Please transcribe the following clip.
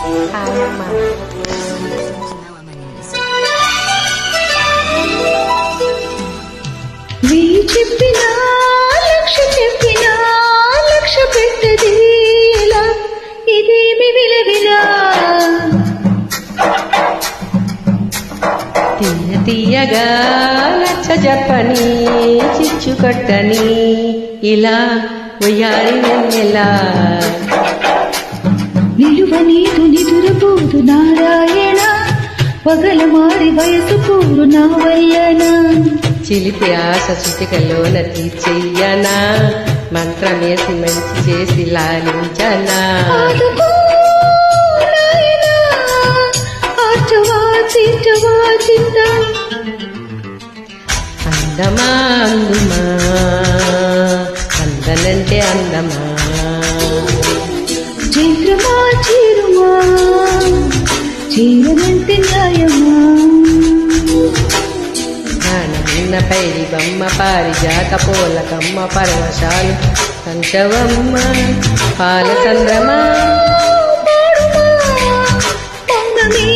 ఆయమ్మ వెయ్యి చెప్పినా చెప్పినా లక్ష్య పెట్టదేలా ఇదేమి విలవిలా తీయ తీయగా లచ్చ చెప్పని చిచ్చు కట్టని ఇలా ఉయ్యారి నెలా నిలువ నీదు నిదురపోదు నారాయణ పగల మారి వయసు పూరు నా వల్లనా చిలిపి ఆశ చిటికలోన తీర్చెయ్యనా మంత్రమేసి మంచి చేసి లాలించనా ఆదుకో నాయనా, ఆచవా చీచవా చింత అందమా అందుమా అందనంటే అందమా చైత్రమా చీరుమా చీరనంటే న్యాయమా నానన్న పైడి బొమ్మ పారిజాత పూలకమ్మ పరవశాలు సంచవమ్మ పాల చంద్రమా పౌర్ణమి